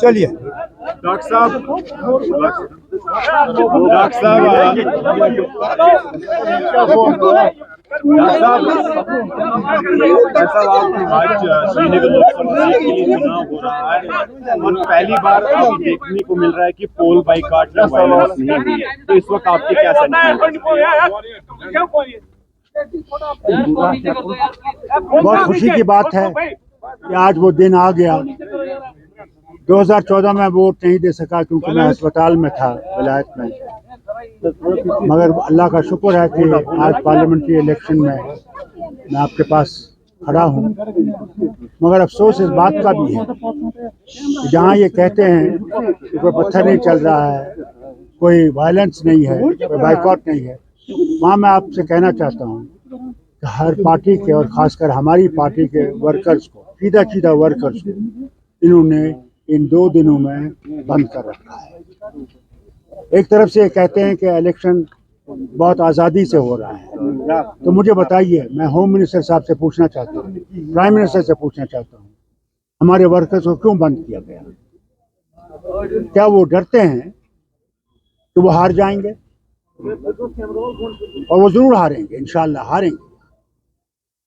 चलिए डॉक्टर साहब ऐसा आज श्रीनगर लोकसभा सीट के लिए चुनाव हो रहा है और पहली बार देखने को मिल रहा है कि पोल बाइकाट या वायलेंस नहीं हुई है, तो इस वक्त आपके क्या सेंटिमेंट? बहुत खुशी की बात है कि आज वो दिन आ गया। 2014 में वोट नहीं दे सका क्योंकि मैं अस्पताल में था विलायत में, मगर अल्लाह का शुक्र है कि आज पार्लियामेंट्री इलेक्शन में मैं आपके पास खड़ा हूँ। मगर अफसोस इस बात का भी है कि जहाँ ये कहते हैं कि कोई पत्थर नहीं चल रहा है, कोई वायलेंस नहीं है, कोई बाइकआउट नहीं है, वहाँ मैं आपसे कहना चाहता हूँ कि हर पार्टी के और ख़ासकर हमारी पार्टी के वर्कर्स को, सीधा वर्कर्स को इन्होंने इन 2 दिनों में बंद कर रखा है। एक तरफ से कहते हैं कि इलेक्शन बहुत आज़ादी से हो रहा है, तो मुझे बताइए, मैं होम मिनिस्टर साहब से पूछना चाहता हूँ, प्राइम मिनिस्टर से पूछना चाहता हूँ, हमारे वर्कर्स को क्यों बंद किया गया? क्या वो डरते हैं कि वो हार जाएंगे? और वो जरूर हारेंगे, इंशाल्लाह हारेंगे।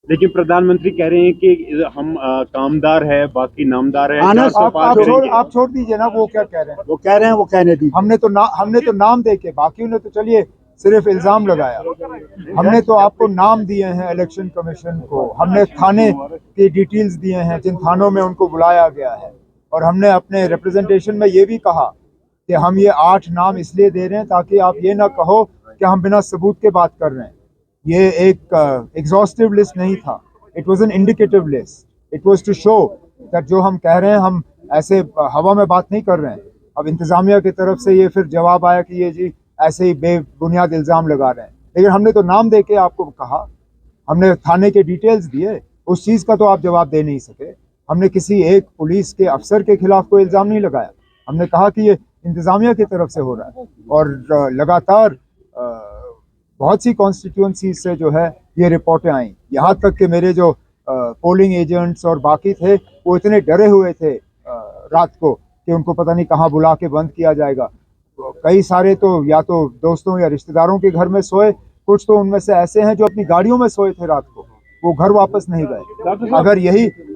लेकिन प्रधानमंत्री कह रहे हैं कि हम कामदार है, बाकी नामदार है। आप छोड़ दीजिए ना, वो क्या कह रहे हैं? वो कह रहे हैं, वो कहने दीजिए। हमने तो नाम दे के, बाकी ने तो चलिए सिर्फ इल्जाम लगाया। हमने तो आपको नाम दिए हैं इलेक्शन कमीशन को, हमने थाने की डिटेल्स दिए हैं जिन थानों में उनको बुलाया गया है, और हमने अपने रिप्रेजेंटेशन में ये भी कहा कि हम ये 8 नाम इसलिए दे रहे हैं ताकि आप ये ना कहो कि हम बिना सबूत के बात कर रहे हैं। ये एक एग्जॉस्टिव लिस्ट नहीं था, it was an indicative list, it was to show that जो हम कह रहे हैं हम ऐसे हवा में बात नहीं कर रहे हैं। अब इंतजामिया की तरफ से ये फिर जवाब आया कि ये जी ऐसे ही बेबुनियाद इल्ज़ाम लगा रहे हैं, लेकिन हमने तो नाम दे के आपको कहा, हमने थाने के डिटेल्स दिए, उस चीज़ का तो आप जवाब दे नहीं सके। हमने किसी एक पुलिस के अफसर के खिलाफ कोई इल्ज़ाम नहीं लगाया, हमने कहा कि ये इंतजामिया की तरफ से हो रहा है। और लगातार बहुत सी कॉन्स्टिट्यूंसीज से जो है ये रिपोर्टें आई, यहाँ तक कि मेरे जो पोलिंग एजेंट्स और बाकी थे वो इतने डरे हुए थे रात को कि उनको पता नहीं कहाँ बुला के बंद किया जाएगा। कई सारे तो या तो दोस्तों या रिश्तेदारों के घर में सोए, कुछ तो उनमें से ऐसे हैं जो अपनी गाड़ियों में सोए थे रात को, वो घर वापस नहीं गए।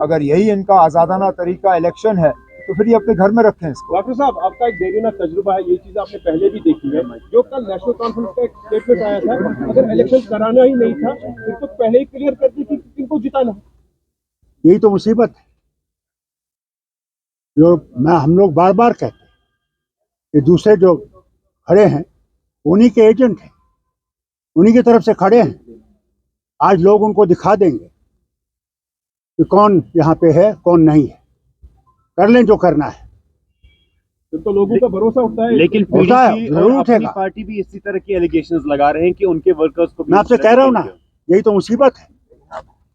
अगर यही इनका आज़ादाना तरीका इलेक्शन है तो फिर ये अपने घर में रखें इसको। डॉक्टर साहब, आपका एक देरीना तजुर्बा है, ये चीज आपने पहले भी देखी है। जो कल नेशनल कॉन्फ्रेंस का एक स्टेटमेंट आया था, अगर इलेक्शन कराना ही नहीं था तो पहले ही क्लियर कर दी कि किनको जिताना। यही तो मुसीबत है जो हम लोग बार बार कहते हैं कि दूसरे जो खड़े हैं उन्हीं के एजेंट हैं, उन्हीं की तरफ से खड़े हैं। आज लोग उनको दिखा देंगे कि कौन यहाँ पे है कौन नहीं है, कर लें जो करना है। तो लोगों का भरोसा उठता है, लेकिन अपनी पार्टी भी इसी तरह की एलिगेशंस लगा रहे हैं कि उनके वर्कर्स को भी। मैं आपसे कह रहा हूँ ना, यही तो मुसीबत है।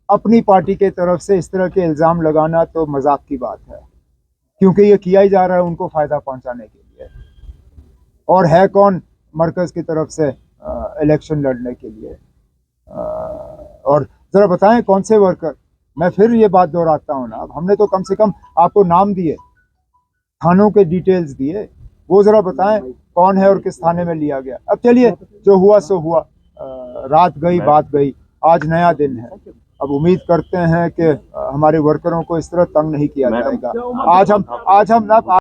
अपनी पार्टी के तरफ से इस तरह के इल्ज़ाम लगाना तो मजाक की बात है, क्योंकि ये किया ही जा रहा है उनको फ़ायदा पहुंचाने के लिए। और है कौन मरकज़ की तरफ से इलेक्शन लड़ने के लिए? और ज़रा बताएं कौन से वर्कर? मैं फिर ये बात दोहराता हूँ ना, हमने तो कम से कम आपको नाम दिए, थानों के डिटेल्स दिए, वो ज़रा बताएं कौन है और किस थाने में लिया गया। अब चलिए, जो हुआ सो हुआ, रात गई बात गई, आज नया दिन है। अब उम्मीद करते हैं कि हमारे वर्करों को इस तरह तंग नहीं किया जाएगा। आज हम